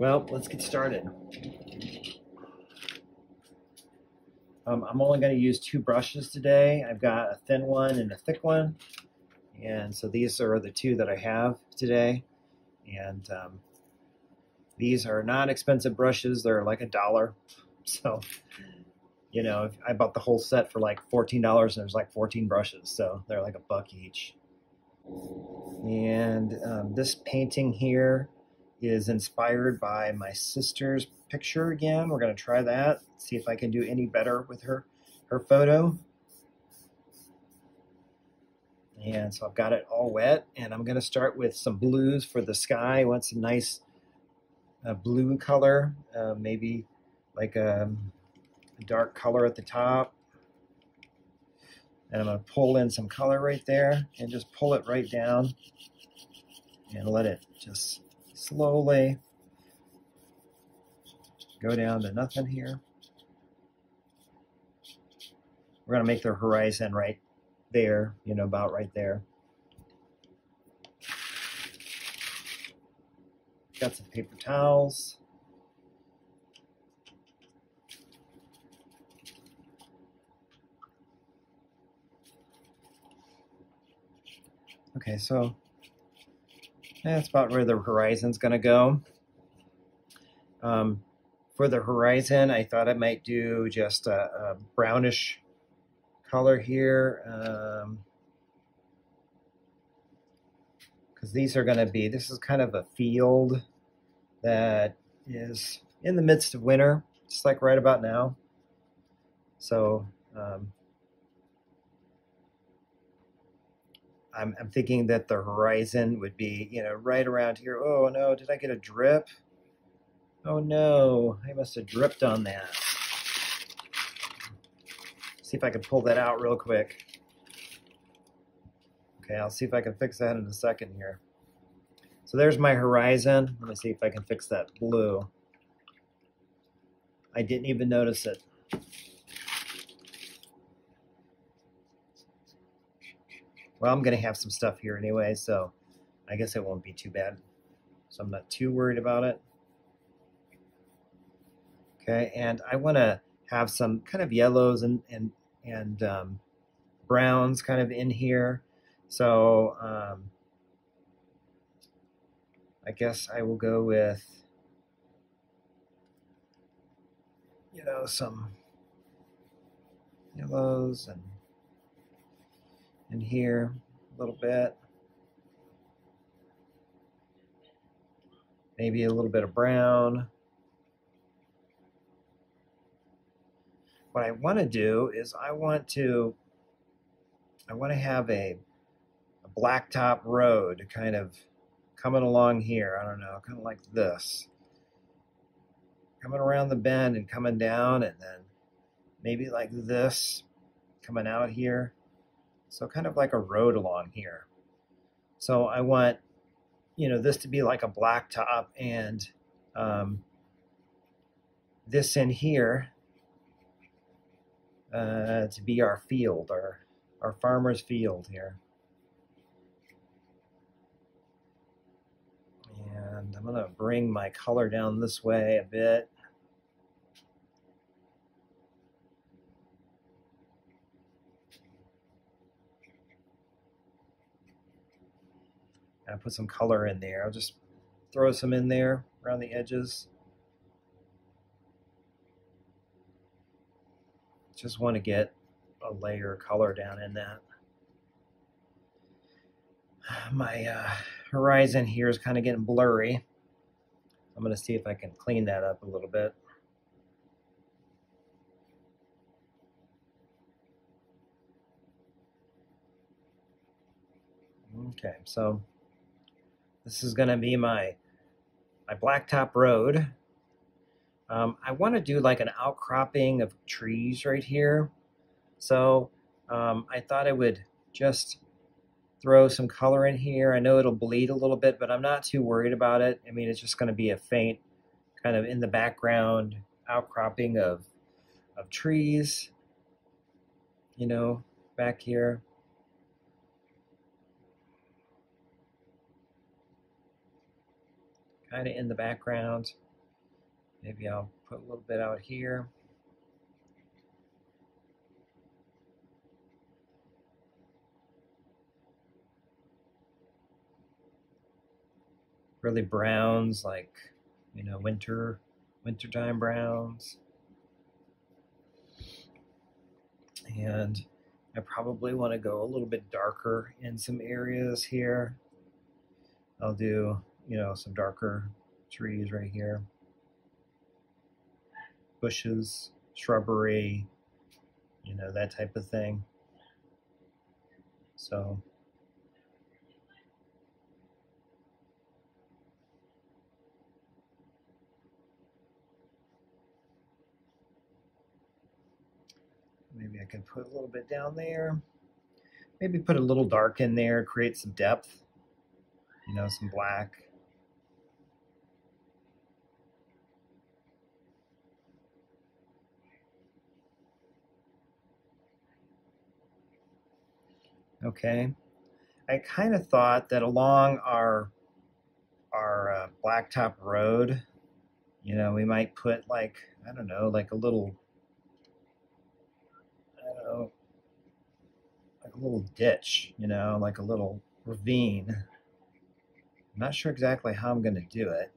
Well, let's get started. I'm only going to use two brushes today. I've got a thin one and a thick one. And so these are the two that I have today. And these are not expensive brushes. They're like $1. So, you know, I bought the whole set for like $14 and there's like 14 brushes. So they're like $1 each. And this painting here is inspired by my sister's picture again. We're going to try that, see if I can do any better with her photo. And so I've got it all wet, and I'm going to start with some blues for the sky. I want some nice blue color, maybe like a dark color at the top. And I'm going to pull in some color right there and just pull it right down and let it just slowly go down to nothing here. We're going to make the horizon right there, you know, about right there. Got some paper towels. Okay, so that's about where the horizon's going to go. For the horizon, I thought I might do just a brownish color here, because these are going to be, this is kind of a field that is in the midst of winter, just like right about now. So I'm thinking that the horizon would be, you know, right around here. Oh no, did I get a drip? Oh no, I must have dripped on that. See if I can pull that out real quick. Okay, I'll see if I can fix that in a second here. So there's my horizon. Let me see if I can fix that blue. I didn't even notice it. Well, I'm going to have some stuff here anyway, so I guess it won't be too bad. So I'm not too worried about it. Okay, and I want to have some kind of yellows and browns kind of in here. So I guess I will go with, you know, some yellows and in here a little bit. Maybe a little bit of brown. What I want to do is I want to have a blacktop road kind of coming along here. I don't know, kind of like this. Coming around the bend and coming down, and then maybe like this coming out here. So kind of like a road along here. So I want, you know, this to be like a blacktop, and this in here to be our field, our farmer's field here. And I'm going to bring my color down this way a bit. And put some color in there. I'll just throw some in there around the edges. Just want to get a layer of color down in that. My horizon here is kind of getting blurry. I'm going to see if I can clean that up a little bit. Okay, so this is going to be my blacktop road. I want to do like an outcropping of trees right here. So I thought I would just throw some color in here. I know it'll bleed a little bit, but I'm not too worried about it. I mean, it's just going to be a faint kind of in the background outcropping of trees, you know, back here. Kind of in the background. Maybe I'll put a little bit out here. Really browns, like, you know, wintertime browns. And I probably want to go a little bit darker in some areas here. I'll do, you know, some darker trees right here. Bushes, shrubbery, you know, that type of thing. So maybe I can put a little bit down there. Maybe put a little dark in there, create some depth, you know, some black. Okay. I kind of thought that along our blacktop road, you know, we might put like, I don't know, like a little, I don't know, like a little ditch, you know, like a little ravine. I'm not sure exactly how I'm going to do it.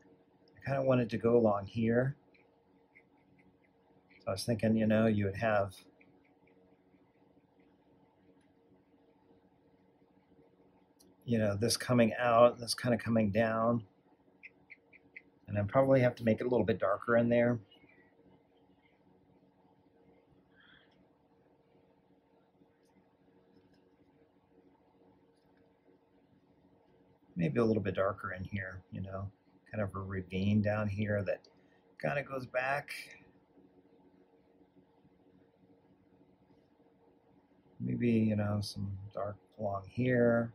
I kind of wanted to go along here. So I was thinking, you know, you would have, you know, this coming out, this kind of coming down. And I probably have to make it a little bit darker in there. Maybe a little bit darker in here, you know, kind of a ravine down here that kind of goes back. Maybe, you know, some dark along here.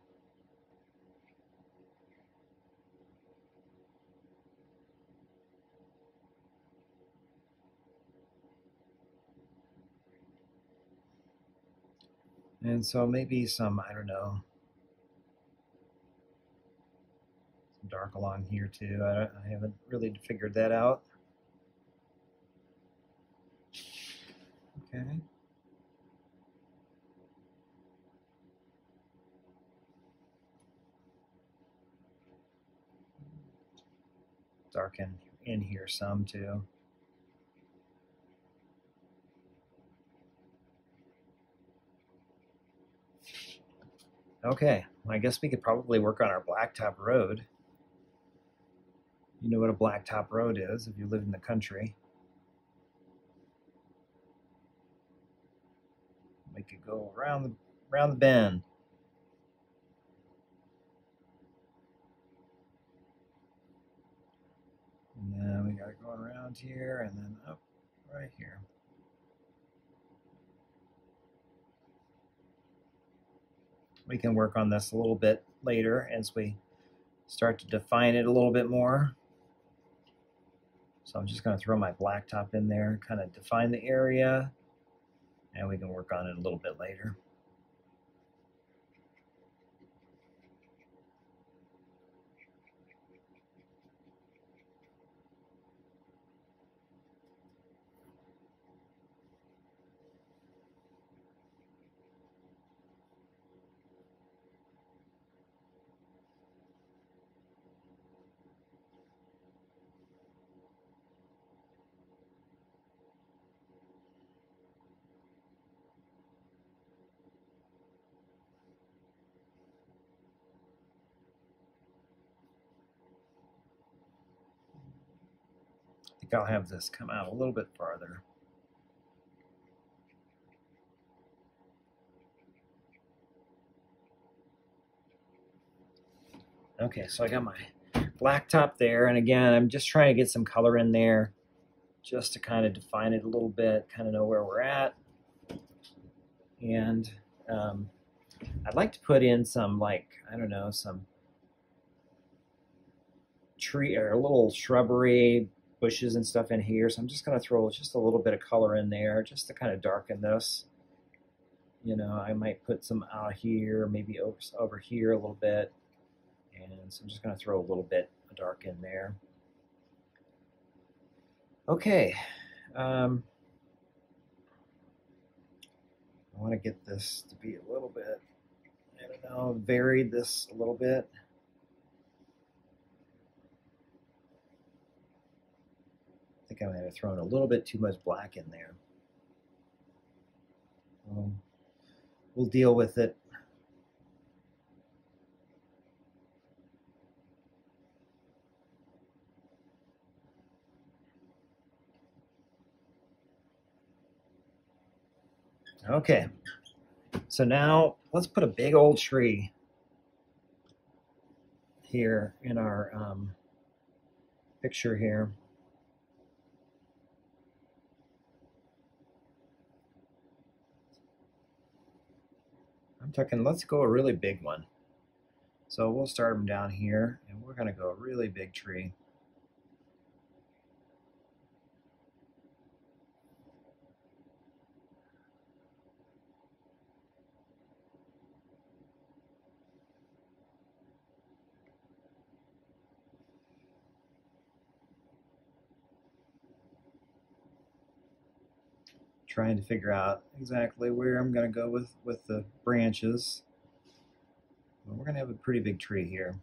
And so maybe some, I don't know, some dark along here too. I haven't really figured that out. Okay. Darken in here some too. Okay, well, I guess we could probably work on our blacktop road. You know what a blacktop road is if you live in the country. We could go around the bend. And then we gotta go around here and then up right here. We can work on this a little bit later as we start to define it a little bit more. So I'm just going to throw my blacktop in there, kind of define the area, and we can work on it a little bit later. I think I'll have this come out a little bit farther. Okay, so I got my blacktop there, and again, I'm just trying to get some color in there just to kind of define it a little bit, kind of know where we're at. And I'd like to put in some, like, I don't know, some tree or a little shrubbery, bushes and stuff in here. So I'm just going to throw just a little bit of color in there just to kind of darken this. You know, I might put some out here, maybe over here a little bit. And so I'm just going to throw a little bit of dark in there. Okay, I want to get this to be a little bit, I don't know, vary this a little bit. I think I might have thrown a little bit too much black in there. We'll deal with it. Okay, so now let's put a big old tree here in our picture here. I'm talking, let's go a really big one. So we'll start them down here, and we're going to go a really big tree. Trying to figure out exactly where I'm going to go with the branches. But we're going to have a pretty big tree here.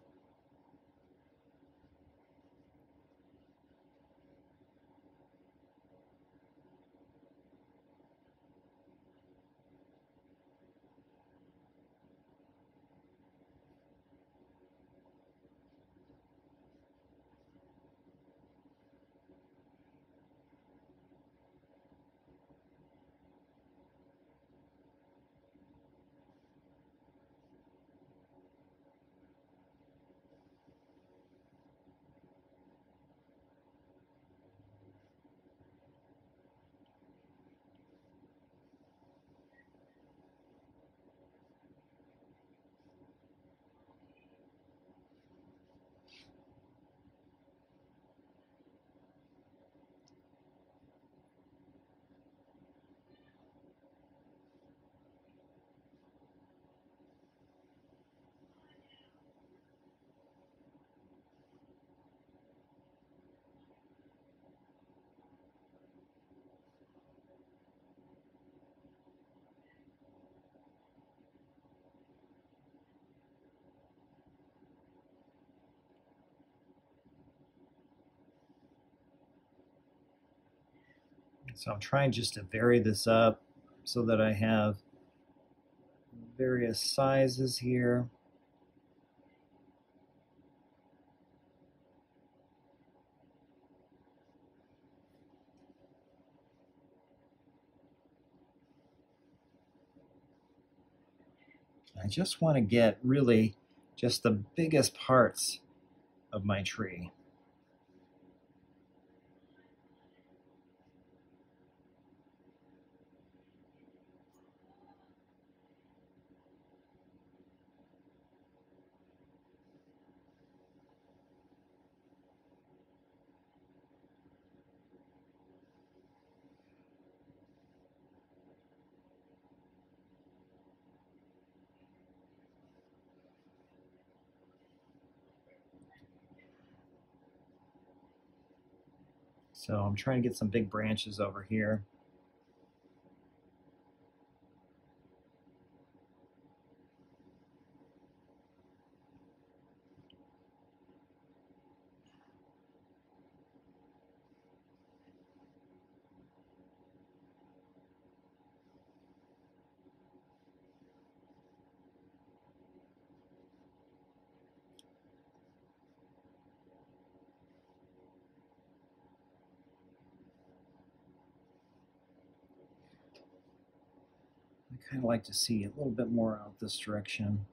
So I'm trying just to vary this up so that I have various sizes here. I just want to get really just the biggest parts of my tree. So I'm trying to get some big branches over here. I kind of like to see a little bit more out this direction.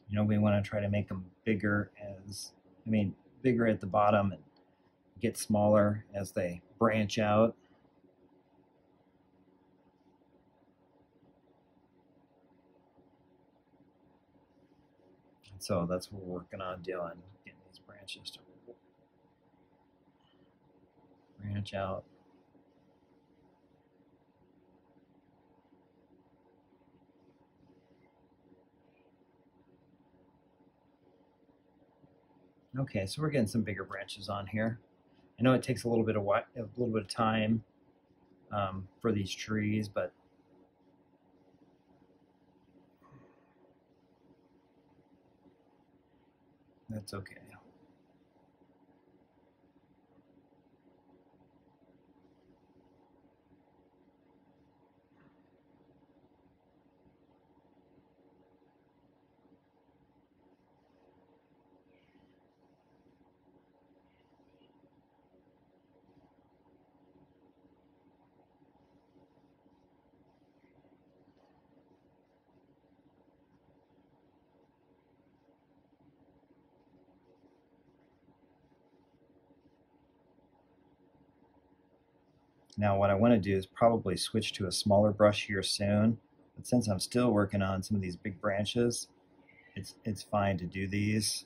You know, we want to try to make them bigger bigger at the bottom and get smaller as they branch out. So that's what we're working on doing, getting these branches to branch out. Okay, so we're getting some bigger branches on here. I know it takes a little bit of time for these trees, but that's okay. Now what I want to do is probably switch to a smaller brush here soon, but since I'm still working on some of these big branches, it's fine to do these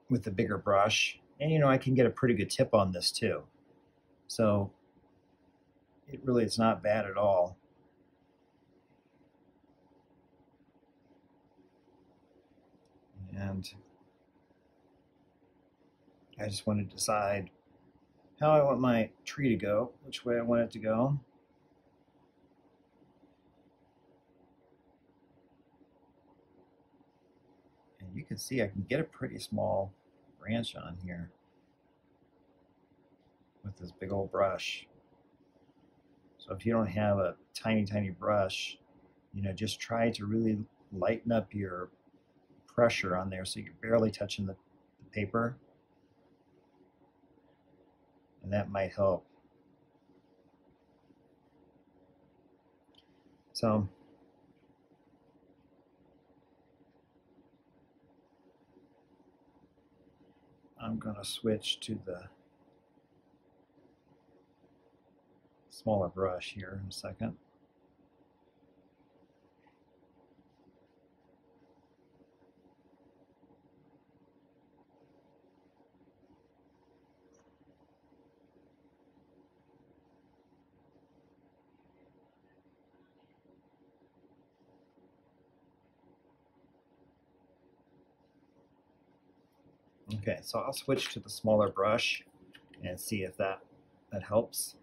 with the bigger brush. And you know, I can get a pretty good tip on this too. So it's not bad at all. And I just want to decide how I want my tree to go, which way I want it to go. And you can see I can get a pretty small branch on here with this big old brush. So if you don't have a tiny brush, you know, just try to really lighten up your pressure on there so you're barely touching the paper, and that might help. So I'm going to switch to the smaller brush here in a second. Okay, so I'll switch to the smaller brush and see if that helps.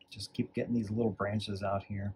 Just keep getting these little branches out here.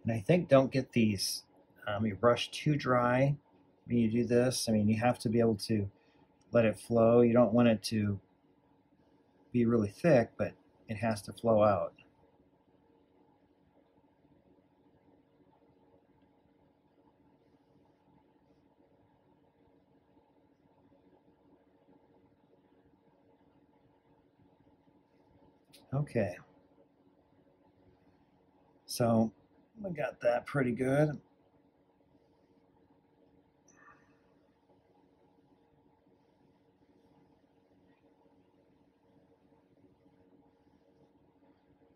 And I think don't get these your brush too dry when you do this, I mean, you have to be able to let it flow. You don't want it to be really thick, but it has to flow out. Okay, so we got that pretty good.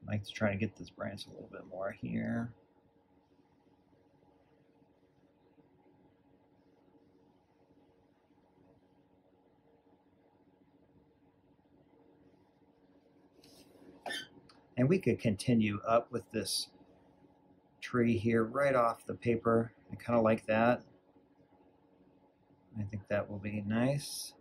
I like to try to get this branch a little bit more here. And we could continue up with this tree here right off the paper. I kind of like that. I think that will be nice.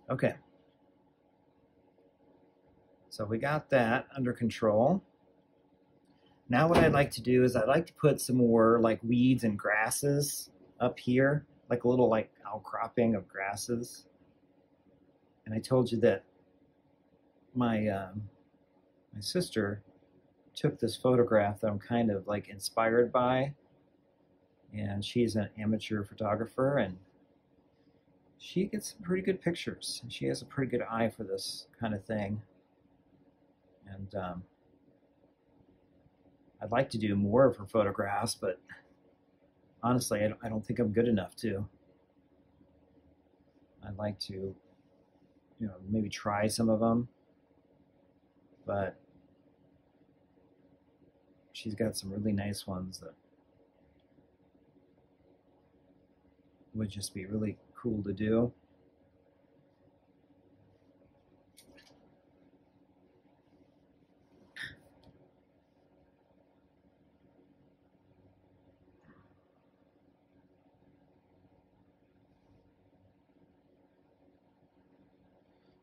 Okay. So we got that under control. Now what I'd like to do is I'd like to put some more like weeds and grasses up here, like a little like outcropping of grasses. And I told you that my my sister took this photograph that I'm kind of like inspired by, and she's an amateur photographer, and she gets some pretty good pictures. She has a pretty good eye for this kind of thing, and I'd like to do more of her photographs, but honestly, I don't think I'm good enough to. I'd like to, you know, maybe try some of them, but she's got some really nice ones that would just be really cool to do.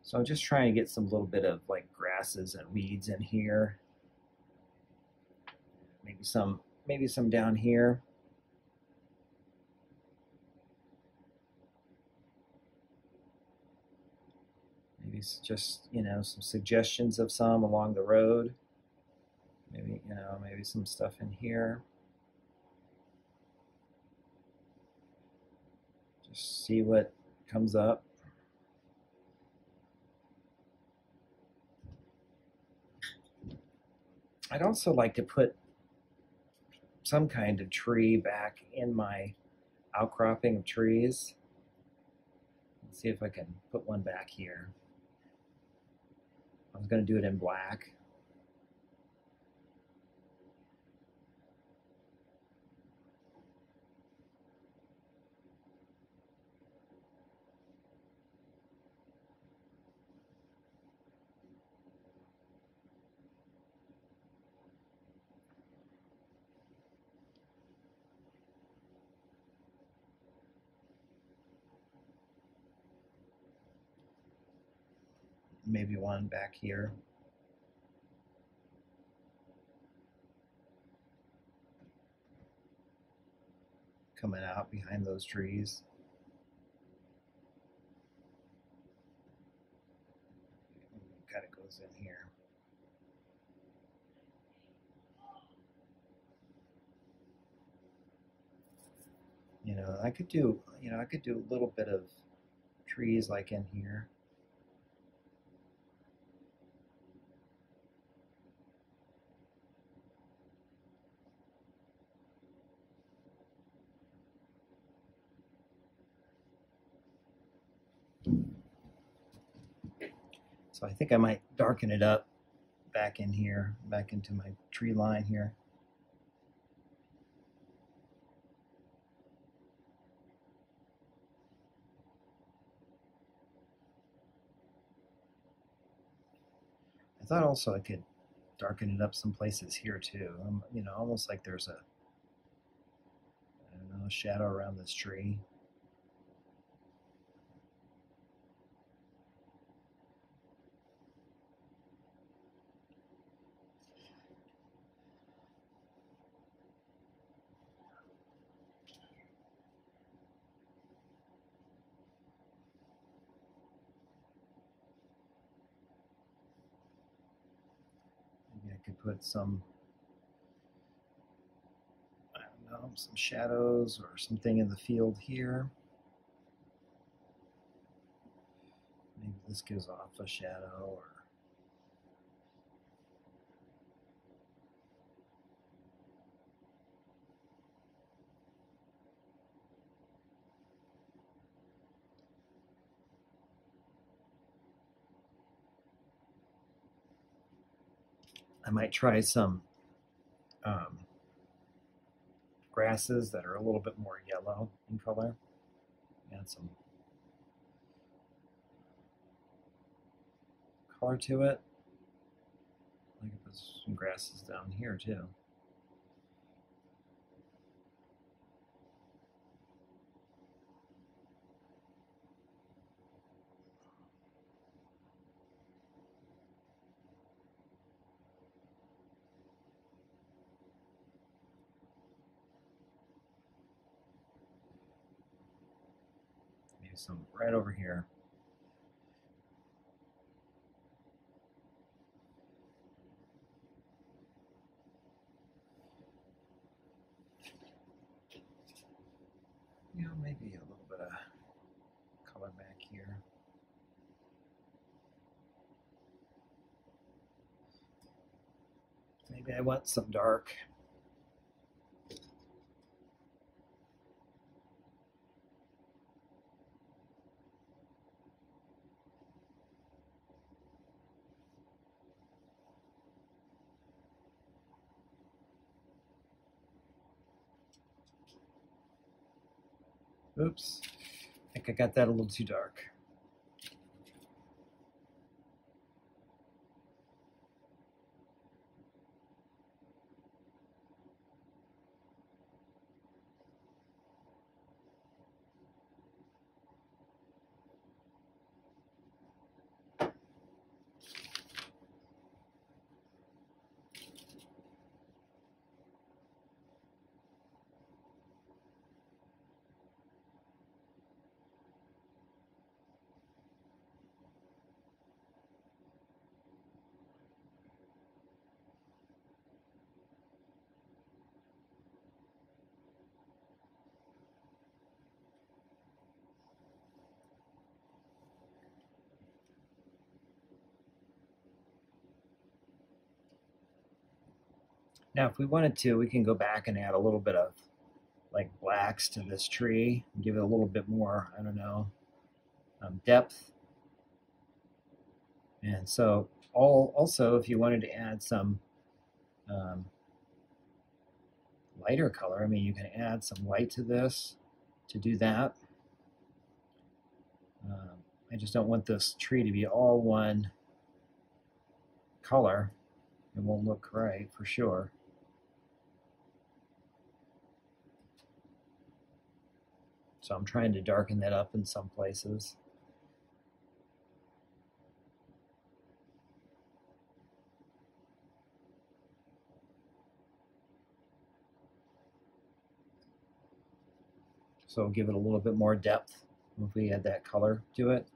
So I'm just trying to get some little bit of like grasses and weeds in here. Maybe some down here. Maybe just, you know, some suggestions of some along the road. Maybe, you know, maybe some stuff in here. Just see what comes up. I'd also like to put some kind of tree back in my outcropping of trees. Let's see if I can put one back here. I was going to do it in black. Maybe one back here. Coming out behind those trees. Kind of goes in here. You know, I could do a little bit of trees like in here. So I think I might darken it up back in here, back into my tree line here. I thought also I could darken it up some places here too. You know, almost like there's a, I don't know, shadow around this tree. could put some, I don't know, some shadows or something in the field here. Maybe this gives off a shadow, or I might try some grasses that are a little bit more yellow in color. Add some color to it. I can put some grasses down here too. Maybe some right over here. You know, maybe a little bit of color back here. Maybe I want some dark. Oops, I think I got that a little too dark. Now, if we wanted to, we can go back and add a little bit of like blacks to this tree and give it a little bit more, I don't know, depth. And so also, if you wanted to add some lighter color, I mean, you can add some white to this to do that. I just don't want this tree to be all one color. It won't look right for sure. So I'm trying to darken that up in some places. So give it a little bit more depth if we add that color to it.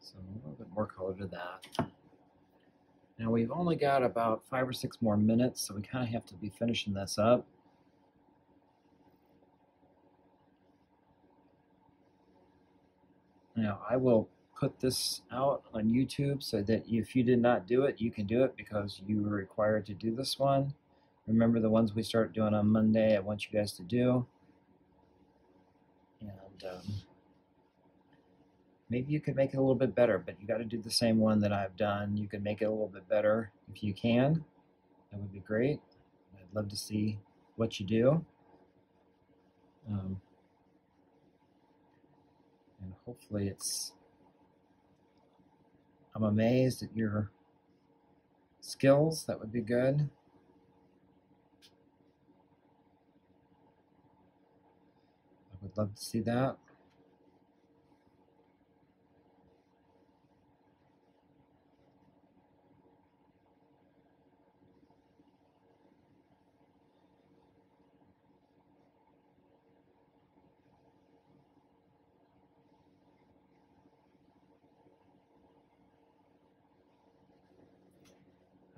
So a little bit more color to that. Now we've only got about 5 or 6 more minutes, so we kind of have to be finishing this up. Now I will put this out on YouTube so that if you did not do it, you can do it because you were required to do this one. Remember, the ones we start doing on Monday, I want you guys to do. And maybe you could make it a little bit better, but you got to do the same one that I've done. You can make it a little bit better if you can. That would be great. I'd love to see what you do. And hopefully I'm amazed at your skills. That would be good. I would love to see that.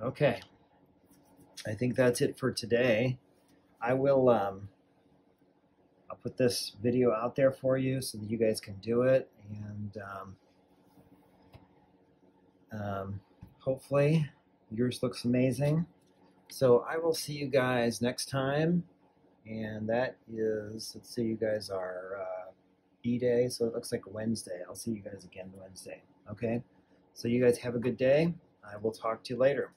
Okay, I think that's it for today. I will I'll put this video out there for you so that you guys can do it, and hopefully yours looks amazing. So I will see you guys next time, and that is, let's see, you guys are B-Day, so it looks like Wednesday. I'll see you guys again Wednesday, okay? So you guys have a good day. I will talk to you later.